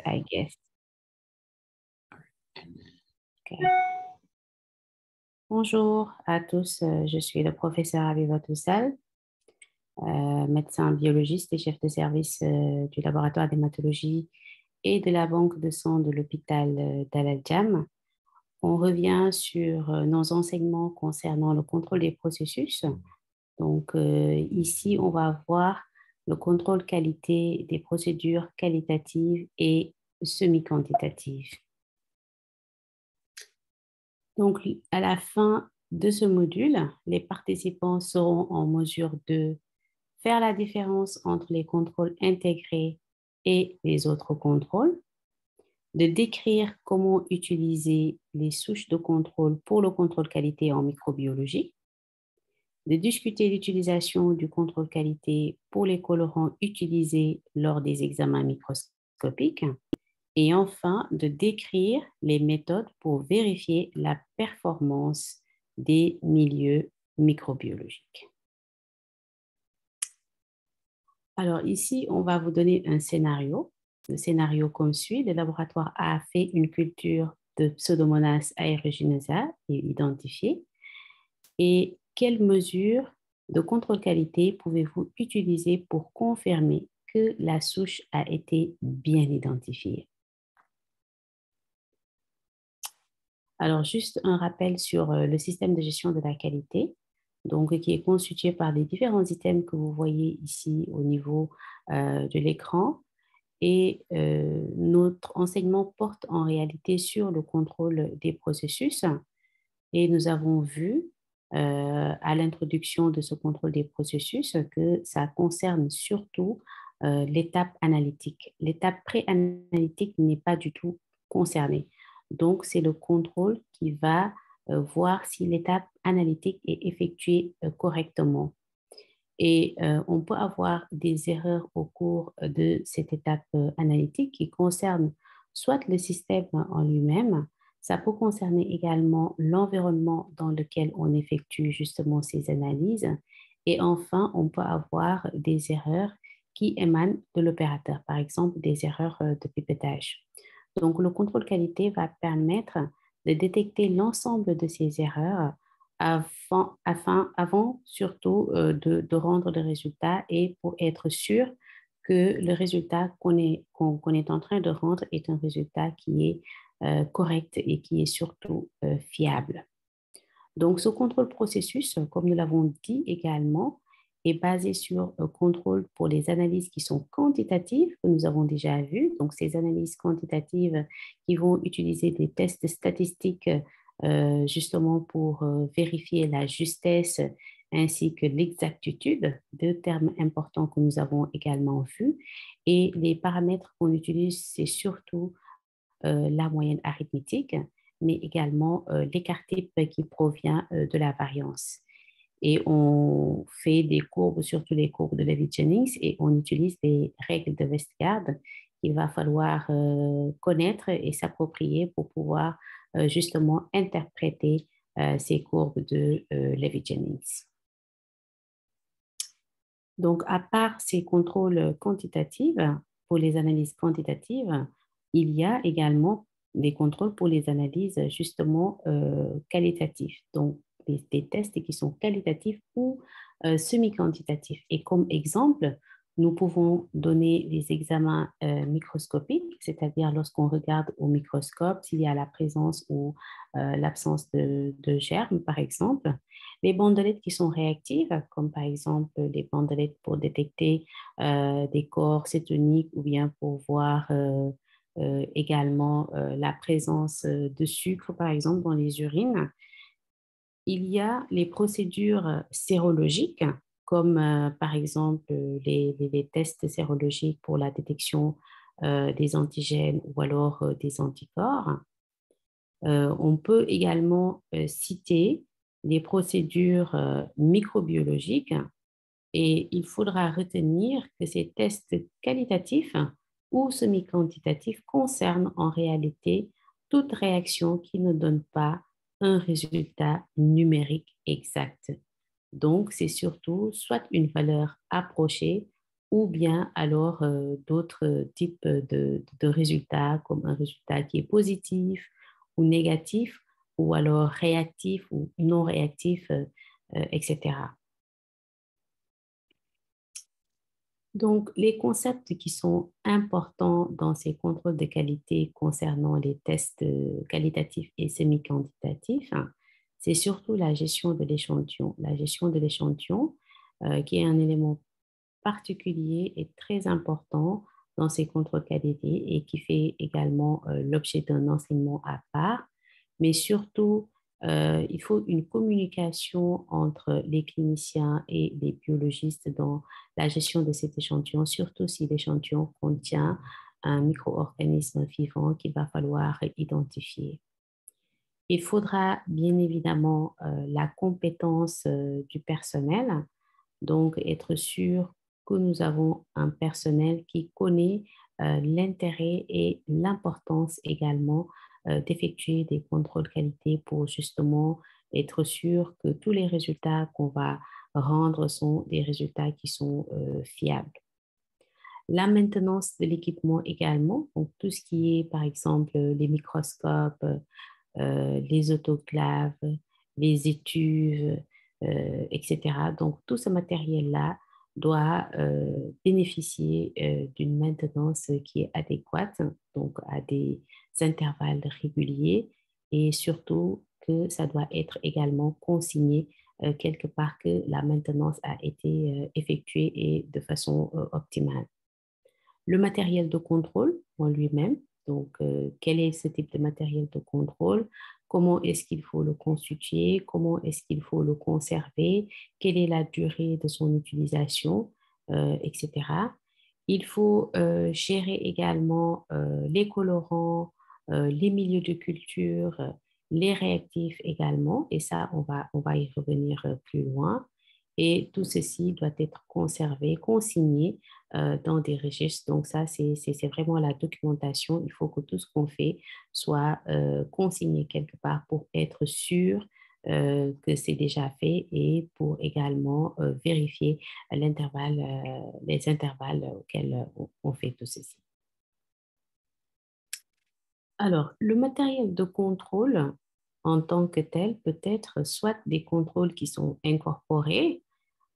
I guess. Okay. Bonjour à tous, je suis le professeur Aviva Toussal, médecin biologiste et chef de service du laboratoire d'hématologie et de la banque de sang de l'hôpital d'Al-Jam. On revient sur nos enseignements concernant le contrôle des processus. Donc ici, on va voir le contrôle qualité des procédures qualitatives et semi-quantitatives. Donc, à la fin de ce module, les participants seront en mesure de faire la différence entre les contrôles intégrés et les autres contrôles, de décrire comment utiliser les souches de contrôle pour le contrôle qualité en microbiologie, de discuter l'utilisation du contrôle qualité pour les colorants utilisés lors des examens microscopiques, et enfin de décrire les méthodes pour vérifier la performance des milieux microbiologiques. Alors ici, on va vous donner un scénario. Le scénario comme suit. Le laboratoire a fait une culture de Pseudomonas aeruginosa et identifiée. Et quelles mesures de contrôle qualité pouvez-vous utiliser pour confirmer que la souche a été bien identifiée? Alors, juste un rappel sur le système de gestion de la qualité, donc qui est constitué par les différents items que vous voyez ici au niveau de l'écran. Et notre enseignement porte en réalité sur le contrôle des processus. Et nous avons vu à l'introduction de ce contrôle des processus que ça concerne surtout l'étape analytique. L'étape pré-analytique n'est pas du tout concernée. Donc, c'est le contrôle qui va voir si l'étape analytique est effectuée correctement. Et on peut avoir des erreurs au cours de cette étape analytique qui concernent soit le système en lui-même, ça peut concerner également l'environnement dans lequel on effectue justement ces analyses. Et enfin, on peut avoir des erreurs qui émanent de l'opérateur, par exemple des erreurs de pipettage. Donc, le contrôle qualité va permettre de détecter l'ensemble de ces erreurs avant surtout de rendre le résultat et pour être sûr que le résultat qu'on est en train de rendre est un résultat qui est correct et qui est surtout fiable. Donc, ce contrôle processus, comme nous l'avons dit également, est basé sur un contrôle pour les analyses qui sont quantitatives, que nous avons déjà vues. Donc, ces analyses quantitatives qui vont utiliser des tests statistiques justement pour vérifier la justesse ainsi que l'exactitude, deux termes importants que nous avons également vus. Et les paramètres qu'on utilise, c'est surtout la moyenne arithmétique, mais également l'écart type qui provient de la variance. Et on fait des courbes, surtout les courbes de Levy-Jennings, et on utilise des règles de Westgard qu'il va falloir connaître et s'approprier pour pouvoir justement interpréter ces courbes de Levy-Jennings. Donc, à part ces contrôles quantitatifs, pour les analyses quantitatives, il y a également des contrôles pour les analyses justement qualitatives. Donc, des tests qui sont qualitatifs ou semi-quantitatifs. Et comme exemple, nous pouvons donner des examens microscopiques, c'est-à-dire lorsqu'on regarde au microscope s'il y a la présence ou l'absence de germes, par exemple. Les bandelettes qui sont réactives, comme par exemple les bandelettes pour détecter des corps cétoniques ou bien pour voir également la présence de sucre, par exemple, dans les urines. Il y a les procédures sérologiques, comme par exemple les tests sérologiques pour la détection des antigènes ou alors des anticorps. On peut également citer les procédures microbiologiques et il faudra retenir que ces tests qualitatifs ou semi-quantitatifs concernent en réalité toute réaction qui ne donne pas un résultat numérique exact. Donc, c'est surtout soit une valeur approchée, ou bien alors d'autres types de résultats, comme un résultat qui est positif ou négatif, ou alors réactif ou non réactif, etc. Donc, les concepts qui sont importants dans ces contrôles de qualité concernant les tests qualitatifs et semi-quantitatifs, hein, c'est surtout la gestion de l'échantillon. La gestion de l'échantillon, qui est un élément particulier et très important dans ces contrôles qualité et qui fait également l'objet d'un enseignement à part. Mais surtout, il faut une communication entre les cliniciens et les biologistes dans la gestion de cet échantillon, surtout si l'échantillon contient un micro-organisme vivant qu'il va falloir identifier. Il faudra bien évidemment la compétence du personnel, donc être sûr que nous avons un personnel qui connaît l'intérêt et l'importance également d'effectuer des contrôles qualité pour justement être sûr que tous les résultats qu'on va rendre sont des résultats qui sont fiables. La maintenance de l'équipement également, donc tout ce qui est par exemple les microscopes, les autoclaves, les étuves, etc. Donc, tout ce matériel-là doit bénéficier d'une maintenance qui est adéquate, donc à des intervalles réguliers et surtout que ça doit être également consigné quelque part que la maintenance a été effectuée et de façon optimale. Le matériel de contrôle en lui-même, donc quel est ce type de matériel de contrôle, comment est-ce qu'il faut le constituer, comment est-ce qu'il faut le conserver, quelle est la durée de son utilisation, etc. Il faut gérer également les colorants, les milieux de culture, les réactifs également, et ça, on va y revenir plus loin. Et tout ceci doit être conservé, consigné dans des registres. Donc ça, c'est vraiment la documentation. Il faut que tout ce qu'on fait soit consigné quelque part pour être sûr que c'est déjà fait et pour également vérifier les intervalles auxquels on fait tout ceci. Alors, le matériel de contrôle en tant que tel peut être soit des contrôles qui sont incorporés,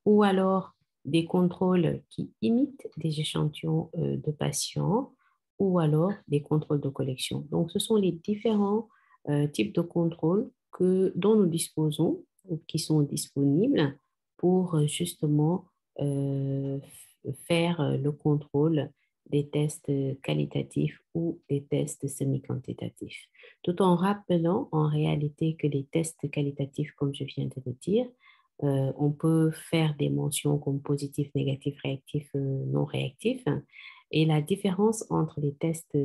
ou alors des contrôles qui imitent des échantillons de patients, ou alors des contrôles de collection. Donc, ce sont les différents types de contrôles dont nous disposons ou qui sont disponibles pour justement euh, faire le contrôle des tests qualitatifs ou des tests semi-quantitatifs, tout en rappelant en réalité que les tests qualitatifs, comme je viens de le dire, on peut faire des mentions comme positif, négatif, réactif, non réactif. Et la différence entre les tests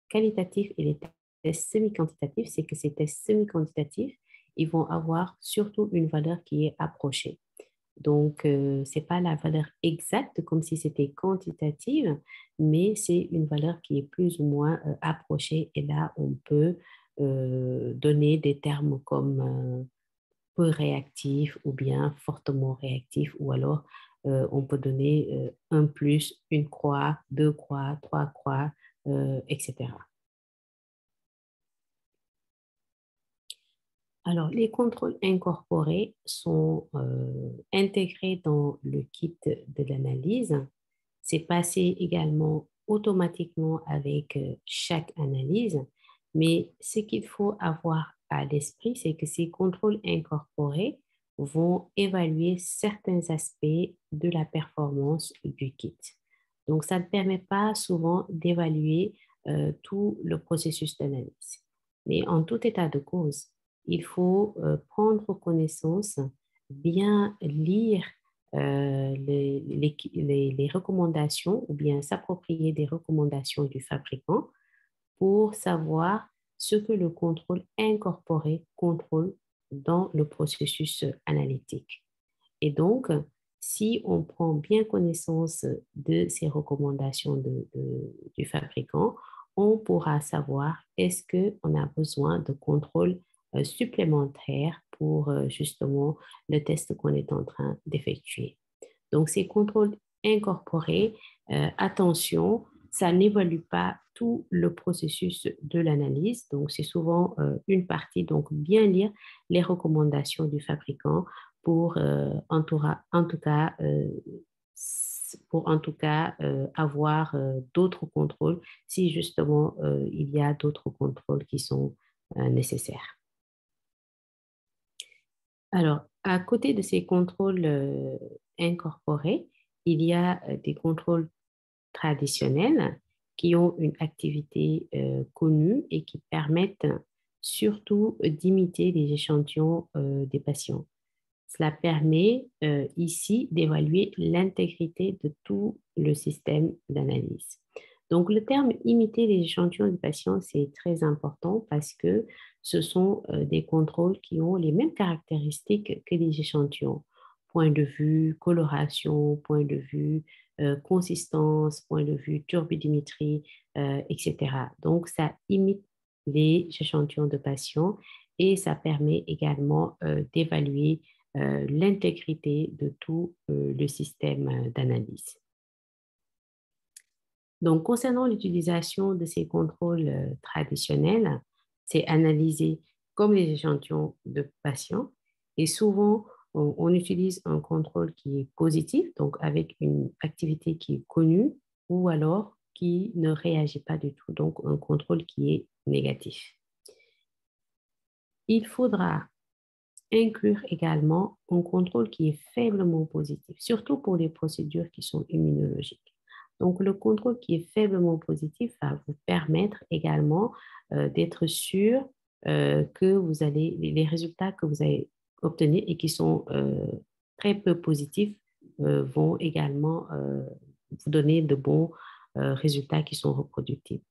qualitatifs et les tests semi-quantitatifs, c'est que ces tests semi-quantitatifs, ils vont avoir surtout une valeur qui est approchée. Donc, ce n'est pas la valeur exacte comme si c'était quantitative, mais c'est une valeur qui est plus ou moins approchée. Et là, on peut donner des termes comme peu réactif ou bien fortement réactif, ou alors on peut donner un plus, une croix, deux croix, trois croix, etc. Alors, les contrôles incorporés sont intégrés dans le kit de l'analyse. C'est passé également automatiquement avec chaque analyse, mais ce qu'il faut avoir à l'esprit, c'est que ces contrôles incorporés vont évaluer certains aspects de la performance du kit. Donc, ça ne permet pas souvent d'évaluer tout le processus d'analyse. Mais en tout état de cause, il faut prendre connaissance, bien lire les recommandations ou bien s'approprier des recommandations du fabricant pour savoir ce que le contrôle incorporé contrôle dans le processus analytique. Et donc, si on prend bien connaissance de ces recommandations du fabricant, on pourra savoir est-ce qu'on a besoin de contrôles supplémentaires pour justement le test qu'on est en train d'effectuer. Donc, ces contrôles incorporer, attention, ça n'évalue pas tout le processus de l'analyse. Donc, c'est souvent une partie. Donc, bien lire les recommandations du fabricant pour, en tout cas, avoir d'autres contrôles si justement il y a d'autres contrôles qui sont nécessaires. Alors, à côté de ces contrôles incorporés, il y a des contrôles traditionnels qui ont une activité connue et qui permettent surtout d'imiter les échantillons des patients. Cela permet ici d'évaluer l'intégrité de tout le système d'analyse. Donc, le terme imiter les échantillons du patient, c'est très important parce que ce sont des contrôles qui ont les mêmes caractéristiques que les échantillons. Point de vue coloration, point de vue consistance, point de vue turbidimétrie, etc. Donc, ça imite les échantillons de patients et ça permet également d'évaluer l'intégrité de tout le système d'analyse. Donc, concernant l'utilisation de ces contrôles traditionnels, c'est analysé comme les échantillons de patients et souvent, on utilise un contrôle qui est positif, donc avec une activité qui est connue ou alors qui ne réagit pas du tout, donc un contrôle qui est négatif. Il faudra inclure également un contrôle qui est faiblement positif, surtout pour les procédures qui sont immunologiques. Donc, le contrôle qui est faiblement positif va vous permettre également d'être sûr que vous allez, les résultats que vous allez obtenir et qui sont très peu positifs vont également vous donner de bons résultats qui sont reproductibles.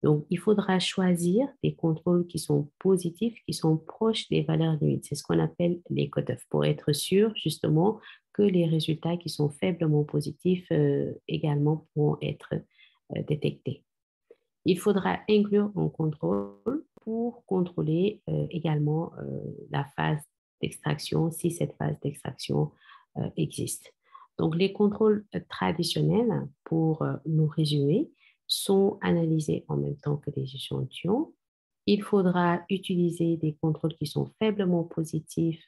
Donc, il faudra choisir des contrôles qui sont positifs, qui sont proches des valeurs limites. C'est ce qu'on appelle les cutoffs pour être sûr justement que les résultats qui sont faiblement positifs également pourront être détectés. Il faudra inclure un contrôle pour contrôler également la phase d'extraction si cette phase d'extraction existe. Donc, les contrôles traditionnels, pour nous résumer, sont analysés en même temps que les échantillons. Il faudra utiliser des contrôles qui sont faiblement positifs,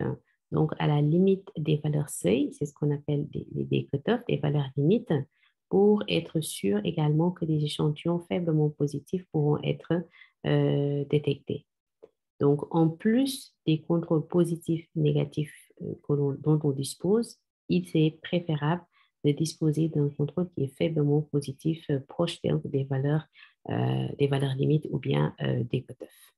donc à la limite des valeurs seuil, c'est ce qu'on appelle des cutoffs, des valeurs limites, pour être sûr également que les échantillons faiblement positifs pourront être détectés. Donc, en plus des contrôles positifs et négatifs dont on dispose, il est préférable de disposer d'un contrôle qui est faiblement positif, proche des valeurs limites ou bien des cutoffs.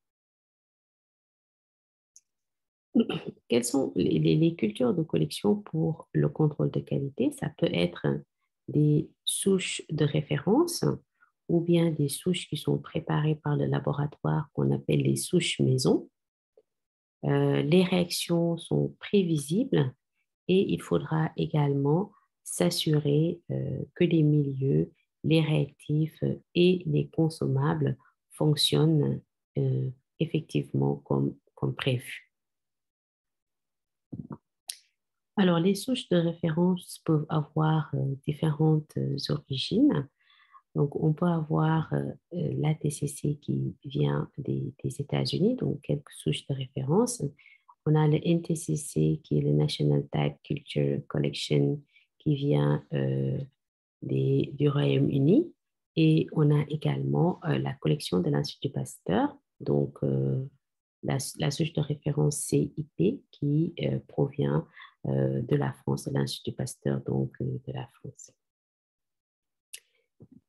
Quelles sont les cultures de collection pour le contrôle de qualité? Ça peut être des souches de référence ou bien des souches qui sont préparées par le laboratoire qu'on appelle les souches maison. Les réactions sont prévisibles et il faudra également s'assurer que les milieux, les réactifs et les consommables fonctionnent effectivement comme prévu. Alors, les souches de référence peuvent avoir différentes origines. Donc, on peut avoir l'ATCC qui vient des États-Unis, donc quelques souches de référence. On a le NTCC qui est le National Type Culture Collection qui vient du Royaume-Uni. Et on a également la collection de l'Institut Pasteur, donc la souche de référence CIP qui provient de la France, de l'Institut Pasteur, donc de la France.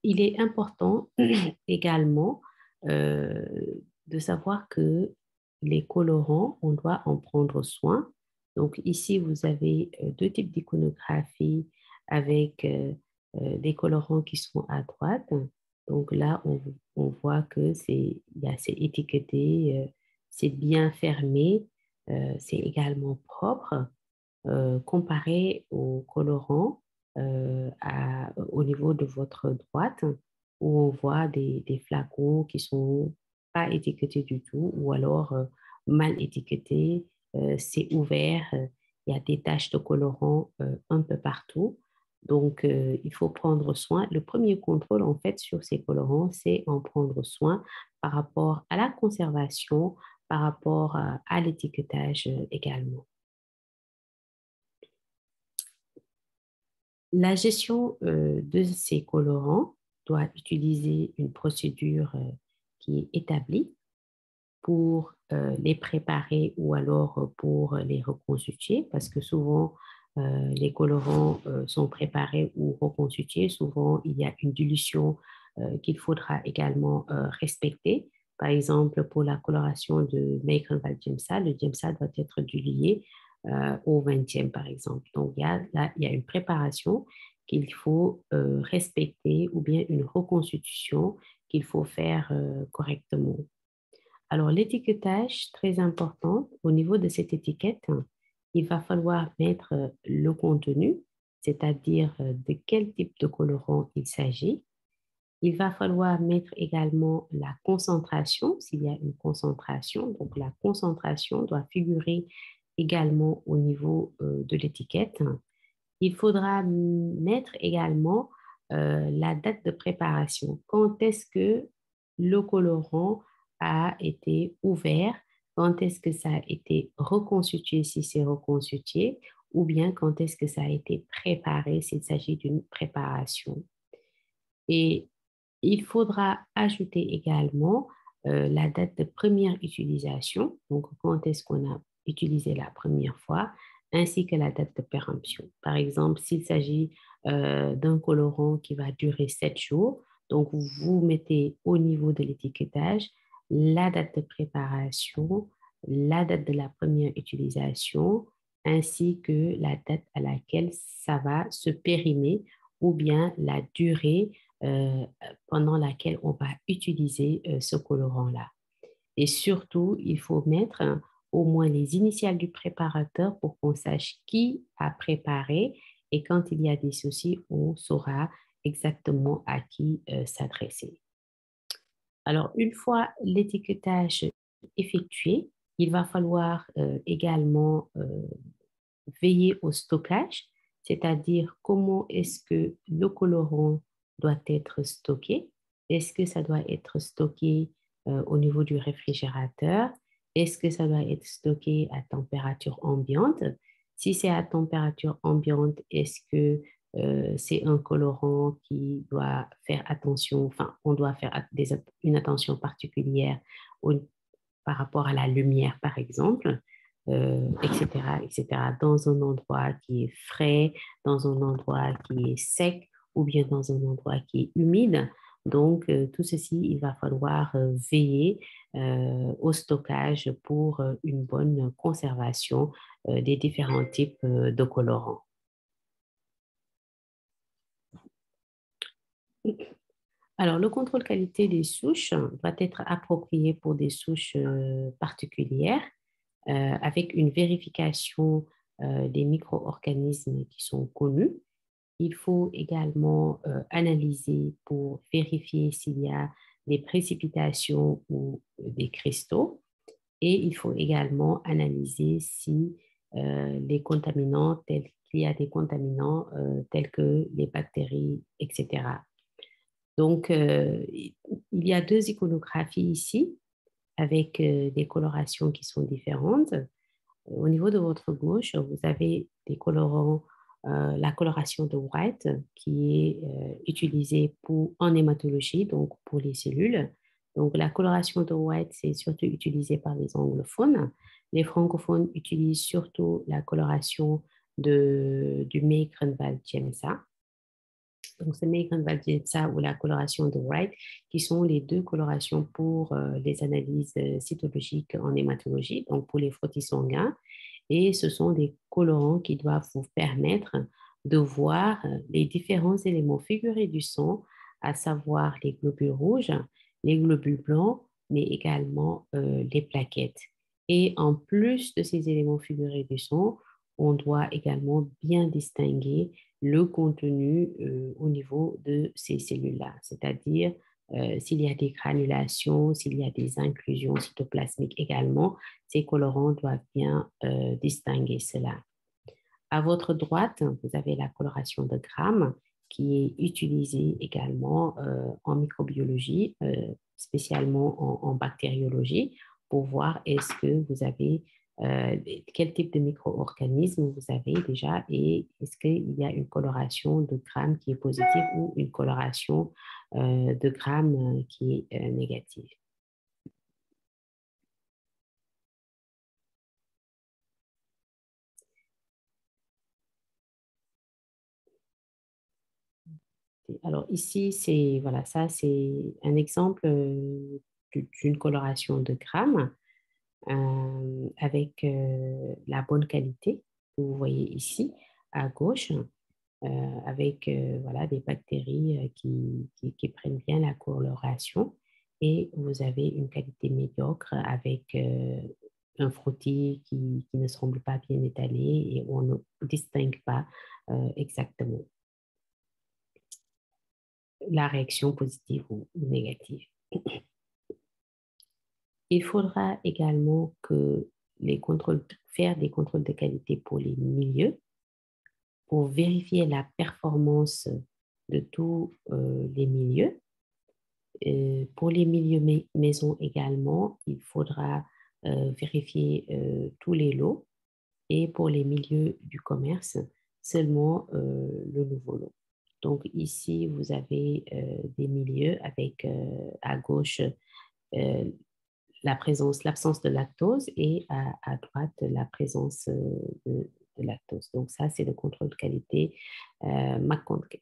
Il est important également de savoir que les colorants, on doit en prendre soin. Donc ici, vous avez deux types d'iconographie avec des colorants qui sont à droite. Donc là, on voit que c'est étiqueté, c'est bien fermé, c'est également propre comparé aux colorants au niveau de votre droite où on voit des flacons qui sont pas étiquetés du tout ou alors mal étiquetés, c'est ouvert, il y a des taches de colorant un peu partout. Donc, il faut prendre soin. Le premier contrôle, en fait, sur ces colorants, c'est en prendre soin par rapport à la conservation, par rapport à l'étiquetage également. La gestion de ces colorants doit utiliser une procédure qui est établie pour les préparer ou alors pour les reconstituer, parce que souvent, les colorants sont préparés ou reconstitués. Souvent, il y a une dilution qu'il faudra également respecter. Par exemple, pour la coloration de Macon Jemsa, le Jemsa doit être dilué au 20e, par exemple. Donc, là, il y a une préparation qu'il faut respecter ou bien une reconstitution qu'il faut faire correctement. Alors, l'étiquetage, très important, au niveau de cette étiquette, il va falloir mettre le contenu, c'est-à-dire de quel type de colorant il s'agit. Il va falloir mettre également la concentration, s'il y a une concentration. Donc, la concentration doit figurer également au niveau de l'étiquette. Il faudra mettre également la date de préparation. Quand est-ce que le colorant a été ouvert, quand est-ce que ça a été reconstitué si c'est reconstitué, ou bien quand est-ce que ça a été préparé s'il s'agit d'une préparation. Et il faudra ajouter également la date de première utilisation, donc quand est-ce qu'on a utilisé la première fois, ainsi que la date de péremption. Par exemple, s'il s'agit d'un colorant qui va durer 7 jours, donc vous mettez au niveau de l'étiquetage la date de préparation, la date de la première utilisation, ainsi que la date à laquelle ça va se périmer ou bien la durée euh, pendant laquelle on va utiliser ce colorant-là. Et surtout, il faut mettre au moins les initiales du préparateur pour qu'on sache qui a préparé et quand il y a des soucis, on saura exactement à qui s'adresser. Alors, une fois l'étiquetage effectué, il va falloir également veiller au stockage, c'est-à-dire comment est-ce que le colorant doit être stocké. Est-ce que ça doit être stocké au niveau du réfrigérateur? Est-ce que ça doit être stocké à température ambiante? Si c'est à température ambiante, est-ce que c'est un colorant qui doit faire attention, enfin, on doit faire une attention particulière par rapport à la lumière, par exemple, etc., etc., dans un endroit qui est frais, dans un endroit qui est sec ou bien dans un endroit qui est humide. Donc, tout ceci, il va falloir veiller au stockage pour une bonne conservation des différents types de colorants. Alors, le contrôle qualité des souches doit être approprié pour des souches particulières avec une vérification des micro-organismes qui sont connus. Il faut également analyser pour vérifier s'il y a des précipitations ou des cristaux. Et il faut également analyser si les contaminants, tels qu'il y a des contaminants tels que les bactéries, etc. Donc, il y a deux iconographies ici avec des colorations qui sont différentes. Au niveau de votre gauche, vous avez des colorants, la coloration de white qui est utilisée en hématologie, donc pour les cellules. Donc, la coloration de white, c'est surtout utilisé par les anglophones. Les francophones utilisent surtout la coloration du May Grunwald Gemsa. Donc, c'est Megan Valdezza ou la coloration de Wright, qui sont les deux colorations pour les analyses cytologiques en hématologie, donc pour les frottis sanguins. Et ce sont des colorants qui doivent vous permettre de voir les différents éléments figurés du sang, à savoir les globules rouges, les globules blancs, mais également les plaquettes. Et en plus de ces éléments figurés du sang, on doit également bien distinguer le contenu au niveau de ces cellules-là, c'est-à-dire s'il y a des granulations, s'il y a des inclusions cytoplasmiques également, ces colorants doivent bien distinguer cela. À votre droite, vous avez la coloration de Gram qui est utilisée également en microbiologie, spécialement en bactériologie, pour voir est-ce que vous avez quel type de micro-organisme vous avez déjà et est-ce qu'il y a une coloration de Gram qui est positive ou une coloration de Gram qui est négative. Alors ici, c'est voilà, ça c'est un exemple d'une coloration de Gram avec la bonne qualité que vous voyez ici à gauche, avec voilà, des bactéries qui prennent bien la coloration. Et vous avez une qualité médiocre avec un frottis qui ne semble pas bien étalé et on ne distingue pas exactement la réaction positive ou négative. Il faudra également que faire des contrôles de qualité pour les milieux, pour vérifier la performance de tous les milieux. Pour les milieux maison également, il faudra vérifier tous les lots et pour les milieux du commerce, seulement le nouveau lot. Donc ici, vous avez des milieux avec à gauche euh, l'absence de lactose et à droite la présence de lactose. Donc ça, c'est le contrôle de qualité McConaughey.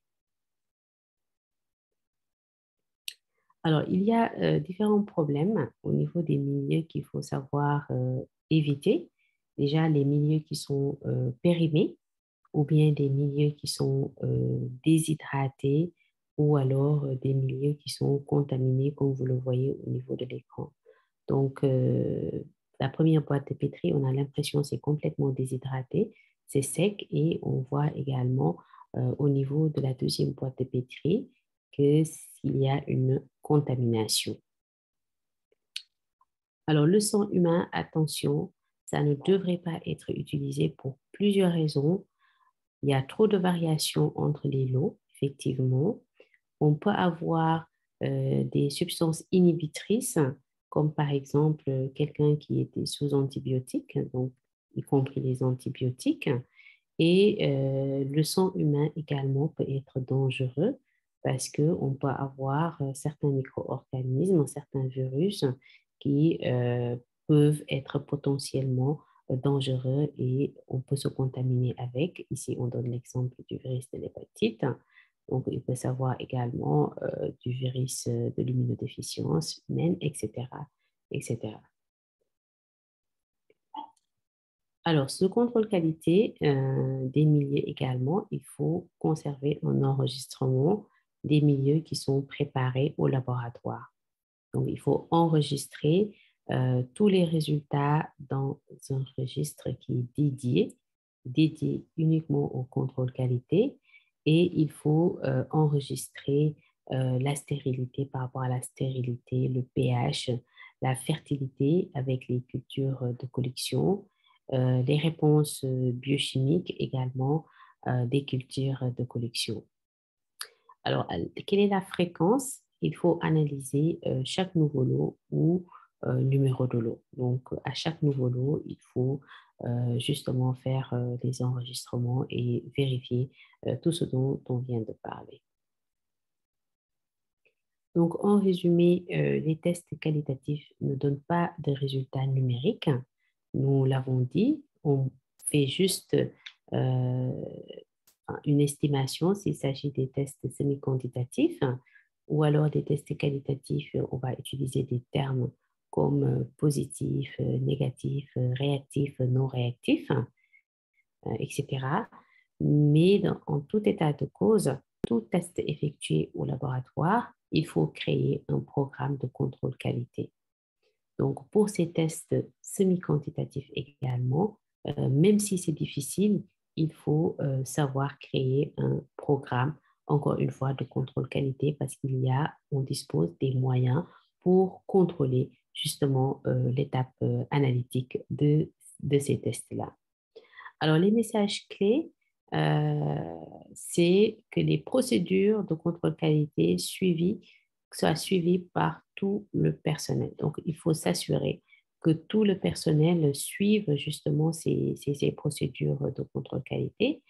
Alors, il y a différents problèmes au niveau des milieux qu'il faut savoir éviter. Déjà, les milieux qui sont périmés ou bien des milieux qui sont déshydratés ou alors des milieux qui sont contaminés, comme vous le voyez au niveau de l'écran. Donc, la première boîte de pétri, on a l'impression que c'est complètement déshydraté, c'est sec et on voit également au niveau de la deuxième boîte de pétri que s'il y a une contamination. Alors, le sang humain, attention, ça ne devrait pas être utilisé pour plusieurs raisons. Il y a trop de variations entre les lots, effectivement. On peut avoir des substances inhibitrices, comme par exemple quelqu'un qui était sous antibiotiques, donc y compris les antibiotiques. Et le sang humain également peut être dangereux parce qu'on peut avoir certains micro-organismes, certains virus qui peuvent être potentiellement dangereux et on peut se contaminer avec. Ici, on donne l'exemple du virus de l'hépatite. Donc, il peut savoir également du virus de l'immunodéficience humaine, etc., etc. Alors, ce contrôle qualité des milieux également, il faut conserver un enregistrement des milieux qui sont préparés au laboratoire. Donc, il faut enregistrer tous les résultats dans un registre qui est dédié uniquement au contrôle qualité. Et il faut enregistrer la stérilité par rapport à la stérilité, le pH, la fertilité avec les cultures de collection, les réponses biochimiques également des cultures de collection. Alors, quelle est la fréquence? Il faut analyser chaque nouveau lot ou numéro de lot. Donc, à chaque nouveau lot, il faut justement faire des enregistrements et vérifier tout ce dont on vient de parler. Donc, en résumé, les tests qualitatifs ne donnent pas de résultats numériques. Nous l'avons dit, on fait juste une estimation s'il s'agit des tests semi-quantitatifs ou alors des tests qualitatifs, on va utiliser des termes comme positif, négatif, réactif, non réactif, etc. Mais en tout état de cause, tout test effectué au laboratoire, il faut créer un programme de contrôle qualité. Donc, pour ces tests semi-quantitatifs également, même si c'est difficile, il faut savoir créer un programme, encore une fois, de contrôle qualité parce on dispose des moyens pour contrôler justement l'étape analytique de ces tests-là. Alors, les messages clés, c'est que les procédures de contrôle qualité soient suivies par tout le personnel. Donc, il faut s'assurer que tout le personnel suive justement ces procédures de contrôle qualité.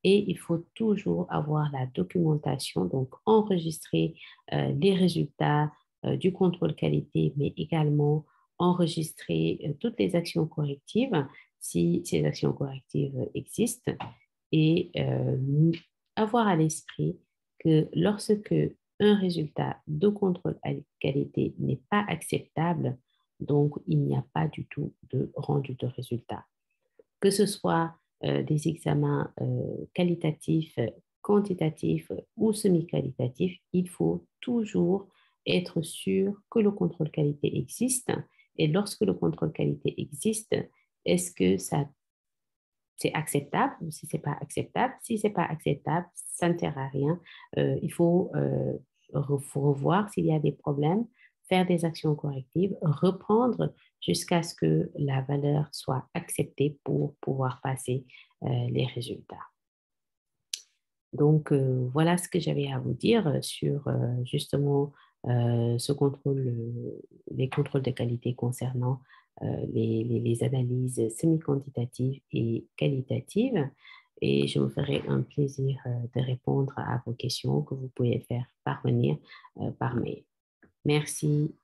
Et il faut toujours avoir la documentation, donc enregistrer les résultats du contrôle qualité, mais également enregistrer toutes les actions correctives si ces actions correctives existent et avoir à l'esprit que lorsque un résultat de contrôle qualité n'est pas acceptable, donc il n'y a pas du tout de rendu de résultat. Que ce soit des examens qualitatifs, quantitatifs ou semi-qualitatifs, il faut toujours être sûr que le contrôle qualité existe. Et lorsque le contrôle qualité existe, est-ce que ça c'est acceptable ou si c'est pas acceptable? Si c'est pas acceptable, ça ne sert à rien. Il faut revoir s'il y a des problèmes, faire des actions correctives, reprendre jusqu'à ce que la valeur soit acceptée pour pouvoir passer les résultats. Donc, voilà ce que j'avais à vous dire sur justement ce contrôle, les contrôles de qualité concernant les analyses semi-quantitatives et qualitatives. Et je me ferai un plaisir de répondre à vos questions que vous pouvez faire parvenir par mail. Merci